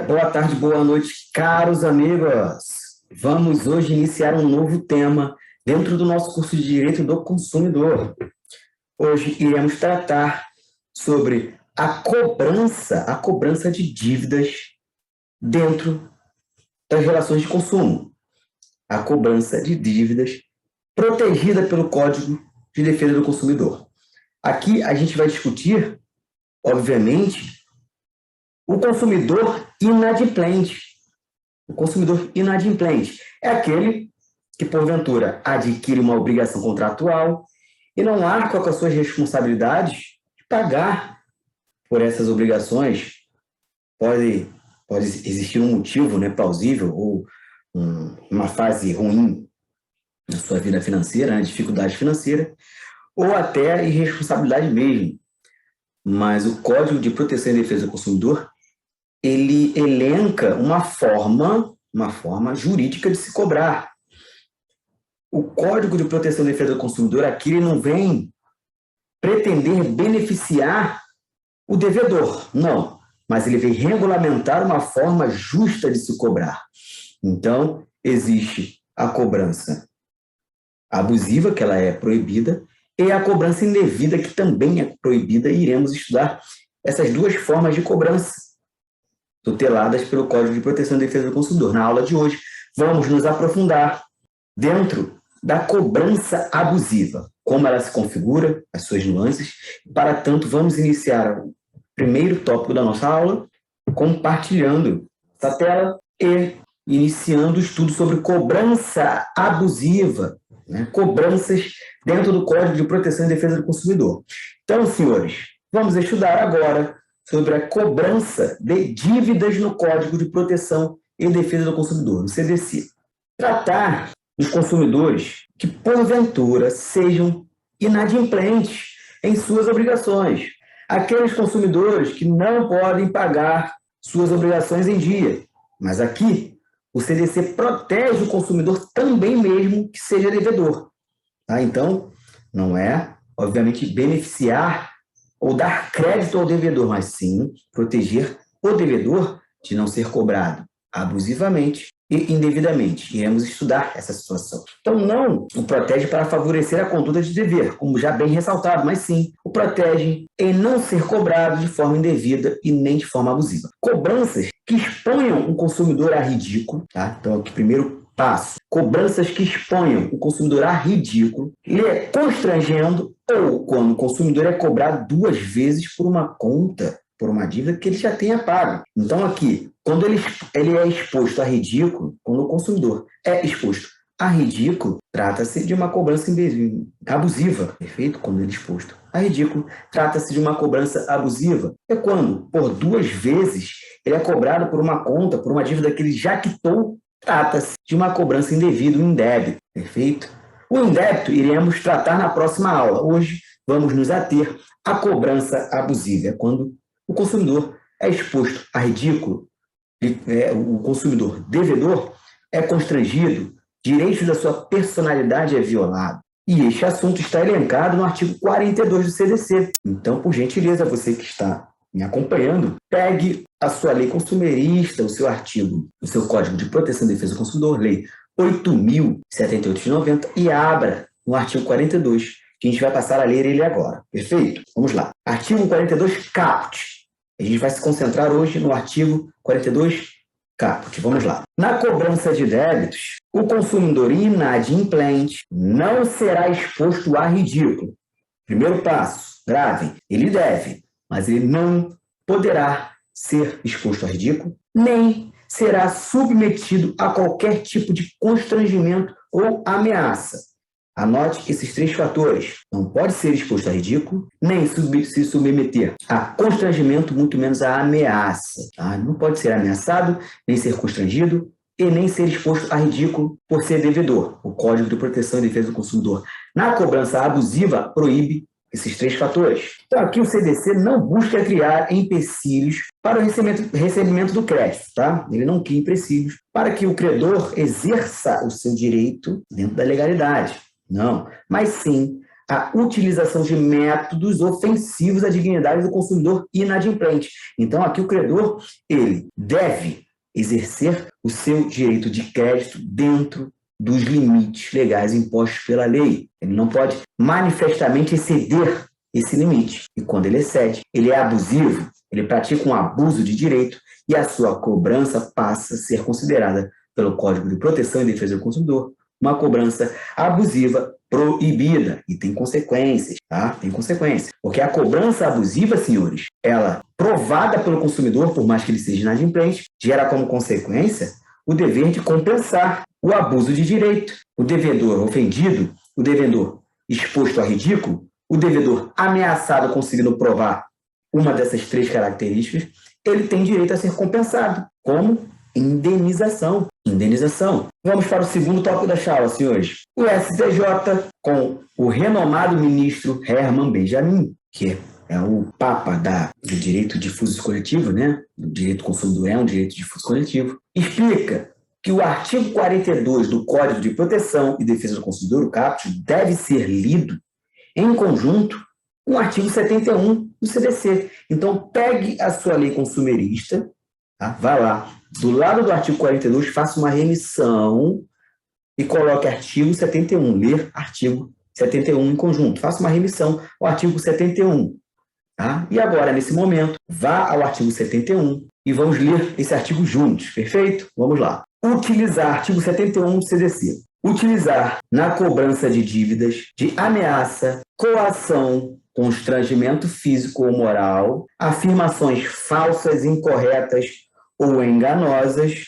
dia, boa tarde, boa noite, caros amigos. Vamos hoje iniciar um novo tema dentro do nosso curso de Direito do Consumidor. Hoje iremos tratar sobre a cobrança de dívidas dentro das relações de consumo. A cobrança de dívidas protegida pelo Código de Defesa do Consumidor. Aqui a gente vai discutir, obviamente, o consumidor inadimplente. O consumidor inadimplente é aquele que, porventura, adquire uma obrigação contratual e não arca com as suas responsabilidades de pagar por essas obrigações. Pode existir um motivo, plausível ou uma fase ruim na sua vida financeira, dificuldade financeira, ou até irresponsabilidade mesmo. Mas o Código de Proteção e Defesa do Consumidor, ele elenca uma forma jurídica de se cobrar. O Código de Proteção e Defesa do Consumidor aqui ele não vem pretender beneficiar o devedor, não, mas ele vem regulamentar uma forma justa de se cobrar. Então, existe a cobrança abusiva, que ela é proibida, e a cobrança indevida, que também é proibida, e iremos estudar essas duas formas de cobrança tuteladas pelo Código de Proteção e Defesa do Consumidor. Na aula de hoje, vamos nos aprofundar dentro da cobrança abusiva, como ela se configura, as suas nuances. Para tanto, vamos iniciar o primeiro tópico da nossa aula, compartilhando essa tela e iniciando o estudo sobre cobrança abusiva, cobranças dentro do Código de Proteção e Defesa do Consumidor. Então, senhores, vamos estudar agora sobre a cobrança de dívidas no Código de Proteção e Defesa do Consumidor, no CDC. Tratar os consumidores que, porventura, sejam inadimplentes em suas obrigações. Aqueles consumidores que não podem pagar suas obrigações em dia. Mas aqui, o CDC protege o consumidor também mesmo que seja devedor. Então, não é, obviamente, beneficiar ou dar crédito ao devedor, mas sim proteger o devedor de não ser cobrado abusivamente e indevidamente. Iremos estudar essa situação. Então, não o protege para favorecer a conduta de dever, como já bem ressaltado, mas sim o protege em não ser cobrado de forma indevida e nem de forma abusiva. Cobranças que exponham o consumidor a ridículo, Então, aqui, primeiro passo, cobranças que exponham o consumidor a ridículo, lhe constrangendo, ou quando o consumidor é cobrado duas vezes por uma conta, por uma dívida que ele já tenha pago. Então, aqui, quando ele é exposto a ridículo, quando o consumidor é exposto a ridículo, trata-se de uma cobrança abusiva, perfeito? Quando ele é exposto a ridículo, trata-se de uma cobrança abusiva. É quando, por duas vezes, ele é cobrado por uma conta, por uma dívida que ele já quitou, trata-se de uma cobrança indevida, um indébito, perfeito? O indébito iremos tratar na próxima aula. Hoje, vamos nos ater à cobrança abusiva, é quando o consumidor é exposto a ridículo, o consumidor devedor é constrangido, direitos da sua personalidade é violado. E este assunto está elencado no artigo 42 do CDC. Então, por gentileza, você que está me acompanhando, pegue a sua lei consumerista, o seu artigo, o seu Código de Proteção e Defesa do Consumidor, lei 8.078 de 90, e abra no artigo 42, que a gente vai passar a ler ele agora. Perfeito? Vamos lá. Artigo 42, caput. A gente vai se concentrar hoje no artigo 42, caput. Vamos lá. Na cobrança de débitos, o consumidor inadimplente não será exposto a ridículo. Primeiro passo, grave, ele deve, mas ele não poderá ser exposto a ridículo, nem será submetido a qualquer tipo de constrangimento ou ameaça. Anote esses três fatores. Não pode ser exposto a ridículo, nem se submeter a constrangimento, muito menos a ameaça. Não pode ser ameaçado, nem ser constrangido e nem ser exposto a ridículo por ser devedor. O Código de Proteção e Defesa do Consumidor, na cobrança abusiva, proíbe esses três fatores. Então, aqui o CDC não busca criar empecilhos para o recebimento do crédito, Ele não cria empecilhos para que o credor exerça o seu direito dentro da legalidade. Não, mas sim a utilização de métodos ofensivos à dignidade do consumidor inadimplente. Então, aqui o credor, ele deve exercer o seu direito de crédito dentro dos limites legais impostos pela lei. Ele não pode manifestamente exceder esse limite. E quando ele excede, ele é abusivo, ele pratica um abuso de direito e a sua cobrança passa a ser considerada pelo Código de Proteção e Defesa do Consumidor uma cobrança abusiva proibida. E tem consequências, tá? Tem consequências. Porque a cobrança abusiva, senhores, ela, provada pelo consumidor, por mais que ele seja inadimplente, gera como consequência o dever de compensar o abuso de direito. O devedor ofendido, o devedor exposto a ridículo, o devedor ameaçado conseguindo provar uma dessas três características, ele tem direito a ser compensado. Como? Indenização. Indenização. Vamos para o segundo tópico da aula, senhores. O STJ, com o renomado ministro Herman Benjamin, que é o papa do direito difuso coletivo, né? O direito consumidor é um direito difuso coletivo, explica que o artigo 42 do Código de Proteção e Defesa do Consumidor, o CAPT, deve ser lido em conjunto com o artigo 71 do CDC. Então, pegue a sua lei consumerista, tá? Vá lá, do lado do artigo 42, faça uma remissão e coloque artigo 71, ler artigo 71 em conjunto. Faça uma remissão ao artigo 71. Tá? E agora, nesse momento, vá ao artigo 71 e vamos ler esse artigo juntos, perfeito? Vamos lá. Utilizar, artigo 71 do CDC. Utilizar na cobrança de dívidas de ameaça, coação, constrangimento físico ou moral, afirmações falsas, incorretas ou enganosas,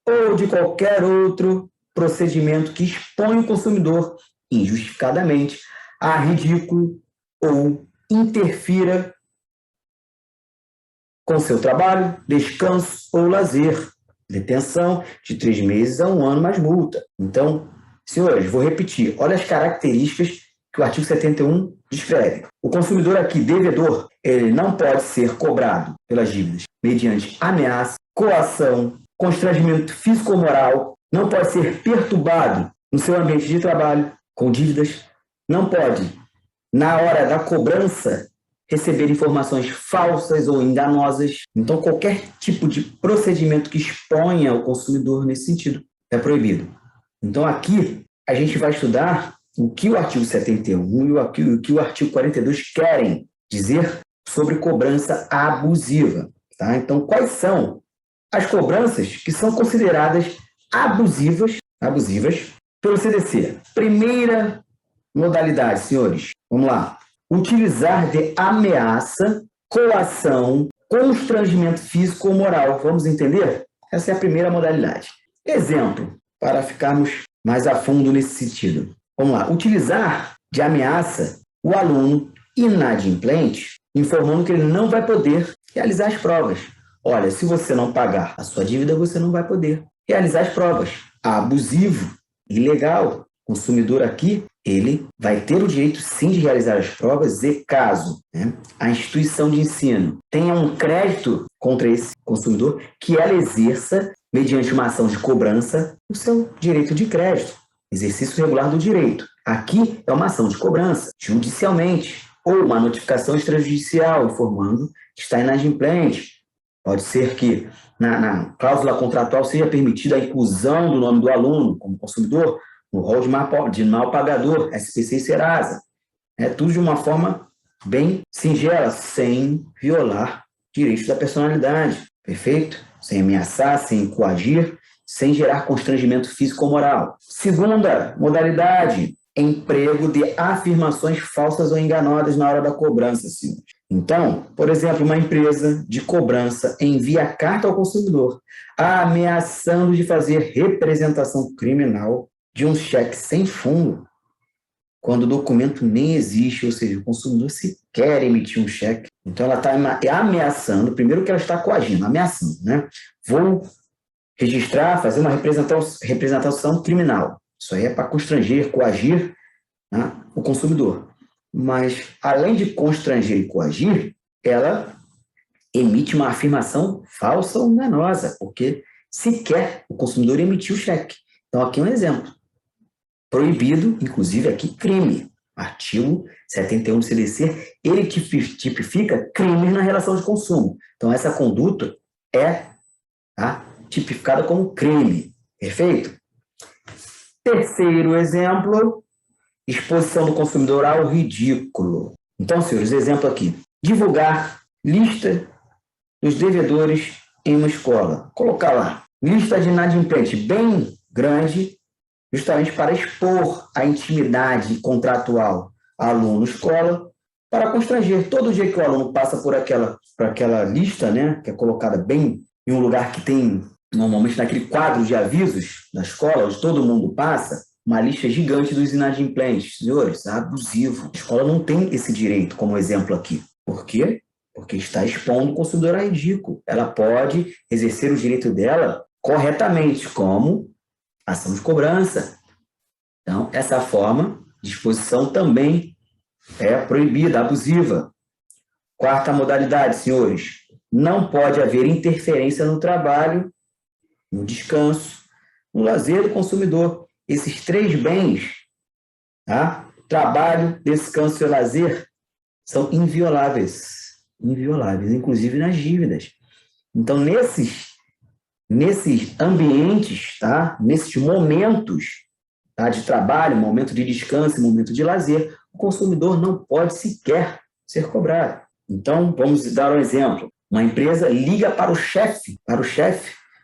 ou de qualquer outro procedimento que expõe o consumidor injustificadamente a ridículo ou interfira com seu trabalho, descanso ou lazer. Detenção de 3 meses a 1 ano mais multa. Então, senhores, vou repetir. Olha as características que o artigo 71 descreve. O consumidor aqui, devedor, ele não pode ser cobrado pelas dívidas mediante ameaça, coação, constrangimento físico ou moral, não pode ser perturbado no seu ambiente de trabalho com dívidas, não pode, na hora da cobrança, receber informações falsas ou enganosas. Então, qualquer tipo de procedimento que exponha o consumidor nesse sentido é proibido. Então, aqui, a gente vai estudar o que o artigo 71 e o que o artigo 42 querem dizer sobre cobrança abusiva. Tá? Então, quais são as cobranças que são consideradas abusivas pelo CDC? Primeira modalidade, senhores, vamos lá. Utilizar de ameaça, coação, constrangimento físico ou moral. Vamos entender? Essa é a primeira modalidade. Exemplo, para ficarmos mais a fundo nesse sentido. Vamos lá. Utilizar de ameaça o aluno inadimplente, informando que ele não vai poder realizar as provas. Olha, se você não pagar a sua dívida, você não vai poder realizar as provas. Abusivo, ilegal. O consumidor aqui, ele vai ter o direito, sim, de realizar as provas e caso, né, a instituição de ensino tenha um crédito contra esse consumidor, que ela exerça, mediante uma ação de cobrança, o seu direito de crédito. Exercício regular do direito. Aqui é uma ação de cobrança, judicialmente, ou uma notificação extrajudicial, informando que está inadimplente. Pode ser que na cláusula contratual seja permitida a inclusão do nome do aluno como consumidor no rol de mal pagador, SPC e Serasa. É tudo de uma forma bem singela, sem violar direitos da personalidade. Perfeito? Sem ameaçar, sem coagir, sem gerar constrangimento físico ou moral. Segunda modalidade, emprego de afirmações falsas ou enganadas na hora da cobrança, senhores. Então, por exemplo, uma empresa de cobrança envia carta ao consumidor ameaçando de fazer representação criminal de um cheque sem fundo, quando o documento nem existe, ou seja, o consumidor sequer emitir um cheque. Então, ela está ameaçando, primeiro que ela está coagindo, ameaçando, né? Vou registrar, fazer uma representação criminal. Isso aí é para constranger, coagir, né, o consumidor. Mas, além de constranger e coagir, ela emite uma afirmação falsa ou enganosa, porque sequer o consumidor emitiu o cheque. Então, aqui é um exemplo. Proibido, inclusive aqui, crime. Artigo 71 do CDC, ele tipifica crimes na relação de consumo. Então, essa conduta é tipificada como crime. Perfeito? Terceiro exemplo, exposição do consumidor ao ridículo. Então, senhores, exemplo aqui. Divulgar lista dos devedores em uma escola. Colocar lá, lista de inadimplente bem grande, justamente para expor a intimidade contratual aluno-escola, para constranger. Todo dia que o aluno passa por aquela lista, né, que é colocada bem em um lugar que tem, normalmente naquele quadro de avisos da escola, onde todo mundo passa, uma lista gigante dos inadimplentes. Senhores, abusivo. A escola não tem esse direito, como exemplo aqui. Por quê? Porque está expondo o consumidor a ridículo. Ela pode exercer o direito dela corretamente, como ação de cobrança. Então, essa forma de exposição também é proibida, abusiva. Quarta modalidade, senhores, não pode haver interferência no trabalho, no descanso, no lazer do consumidor. Esses três bens, trabalho, descanso e lazer, são invioláveis, inclusive nas dívidas. Então, nesses ambientes, nesses momentos de trabalho, momento de descanso, momento de lazer, o consumidor não pode sequer ser cobrado. Então, vamos dar um exemplo. Uma empresa liga para o chefe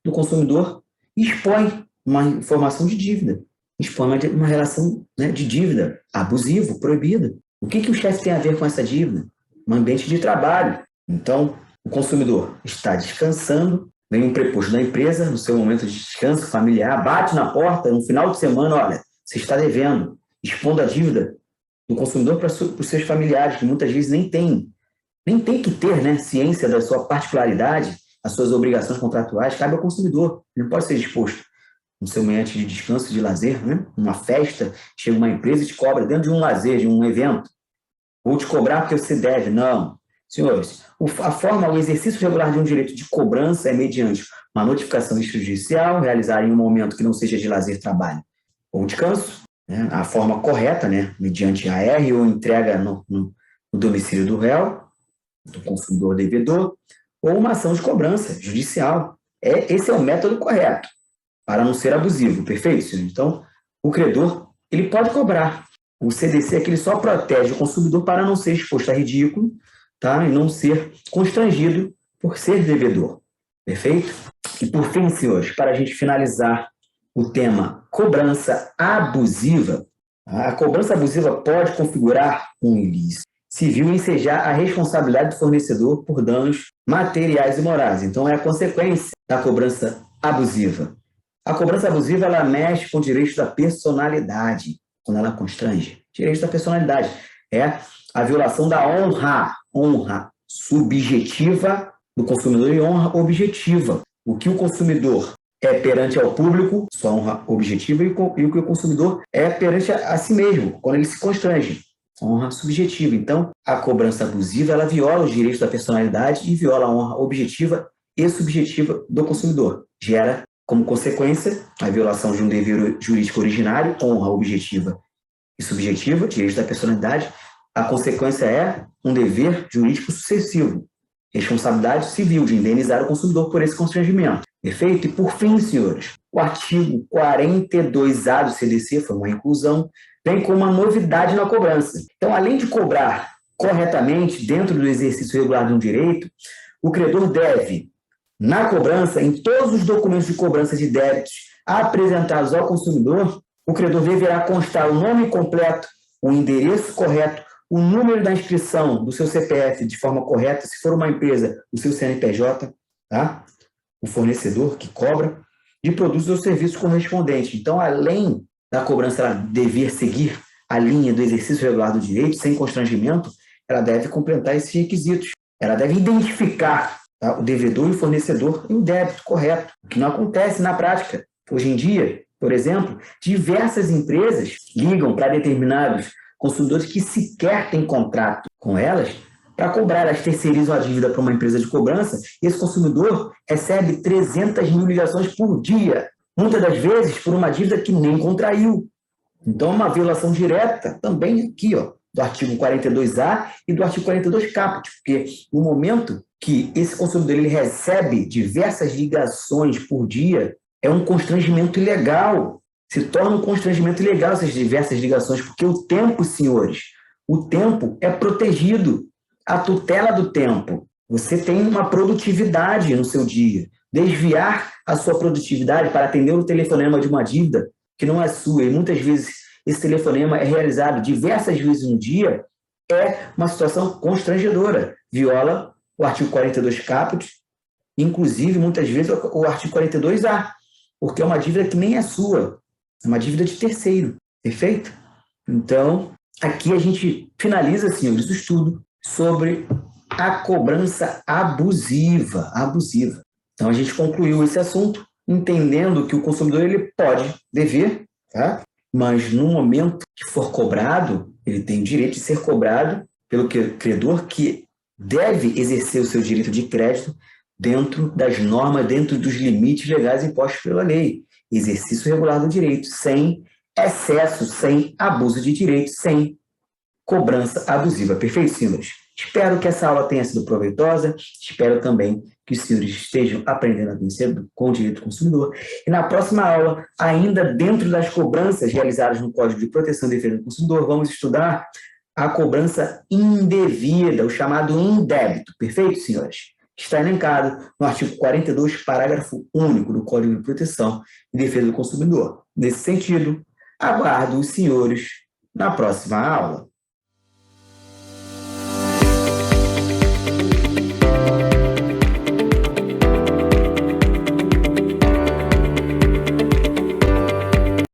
do consumidor e expõe uma informação de dívida, expõe uma relação de dívida abusivo, proibida. O que o chefe tem a ver com essa dívida? Um ambiente de trabalho. Então, o consumidor está descansando, vem um preposto da empresa, no seu momento de descanso familiar, bate na porta, no final de semana, olha, você está devendo, expondo a dívida do consumidor para os seus familiares, que muitas vezes nem tem que ter ciência da sua particularidade, as suas obrigações contratuais, cabe ao consumidor, ele não pode ser exposto no seu momento de descanso, de lazer, uma festa, chega uma empresa e te cobra dentro de um lazer, de um evento, vou te cobrar porque você deve. Não. Senhores, o exercício regular de um direito de cobrança é mediante uma notificação extrajudicial, realizada em um momento que não seja de lazer, trabalho ou descanso, a forma correta, mediante AR ou entrega no domicílio do réu, do consumidor devedor, ou uma ação de cobrança judicial. Esse é o método correto, para não ser abusivo, perfeito, senhor? Então, o credor, ele pode cobrar. O CDC é que ele só protege o consumidor para não ser exposto a ridículo, e não ser constrangido por ser devedor. Perfeito? E por fim, senhores, para a gente finalizar o tema cobrança abusiva, a cobrança abusiva pode configurar um ilícito civil e ensejar a responsabilidade do fornecedor por danos materiais e morais. Então, é a consequência da cobrança abusiva. A cobrança abusiva, ela mexe com o direito da personalidade, quando ela constrange. Direito da personalidade é a violação da honra subjetiva do consumidor e honra objetiva. O que o consumidor é perante ao público, sua honra objetiva, e o que o consumidor é perante a si mesmo, quando ele se constrange, honra subjetiva. Então, a cobrança abusiva, ela viola os direitos da personalidade e viola a honra objetiva e subjetiva do consumidor. Gera, como consequência, a violação de um dever jurídico originário, honra objetiva e subjetiva, direitos da personalidade. A consequência é um dever jurídico sucessivo, responsabilidade civil de indenizar o consumidor por esse constrangimento. Perfeito? E por fim, senhores, o artigo 42A do CDC, foi uma inclusão, vem com uma novidade na cobrança. Então, além de cobrar corretamente dentro do exercício regular de um direito, o credor deve, na cobrança, em todos os documentos de cobrança de débitos apresentados ao consumidor, o credor deverá constar o nome completo, o endereço correto, o número da inscrição do seu CPF de forma correta, se for uma empresa, o seu CNPJ, o fornecedor que cobra, de produtos ou serviços correspondentes. Então, além da cobrança ela dever seguir a linha do exercício regular do direito, sem constrangimento, ela deve completar esses requisitos. Ela deve identificar o devedor e o fornecedor e o débito correto, o que não acontece na prática. Hoje em dia, por exemplo, diversas empresas ligam para determinados consumidores que sequer têm contrato com elas para cobrar. Elas terceirizam a dívida para uma empresa de cobrança e esse consumidor recebe 300 mil ligações por dia, muitas das vezes por uma dívida que nem contraiu. Então, é uma violação direta também aqui, ó, do artigo 42A e do artigo 42 caput, porque no momento que esse consumidor ele recebe diversas ligações por dia, é um constrangimento ilegal, se torna um constrangimento ilegal essas diversas ligações, porque o tempo, senhores, o tempo é protegido, a tutela do tempo. Você tem uma produtividade no seu dia. Desviar a sua produtividade para atender o telefonema de uma dívida que não é sua, e muitas vezes esse telefonema é realizado diversas vezes no dia, é uma situação constrangedora. Viola o artigo 42 caput, inclusive, muitas vezes, o artigo 42A, porque é uma dívida que nem é sua, é uma dívida de terceiro, perfeito? Então, aqui a gente finaliza, senhores, o estudo sobre a cobrança abusiva. Então, a gente concluiu esse assunto, entendendo que o consumidor ele pode dever, tá? Mas no momento que for cobrado, ele tem o direito de ser cobrado pelo credor que deve exercer o seu direito de crédito dentro das normas, dentro dos limites legais impostos pela lei. Exercício regular do direito, sem excesso, sem abuso de direito, sem cobrança abusiva. Perfeito, senhores? Espero que essa aula tenha sido proveitosa, espero também que os senhores estejam aprendendo a vencer com o direito do consumidor. E na próxima aula, ainda dentro das cobranças realizadas no Código de Proteção e Defesa do Consumidor, vamos estudar a cobrança indevida, o chamado indébito. Perfeito, senhores? Está elencado no artigo 42, parágrafo único do Código de Proteção e Defesa do Consumidor. Nesse sentido, aguardo os senhores na próxima aula.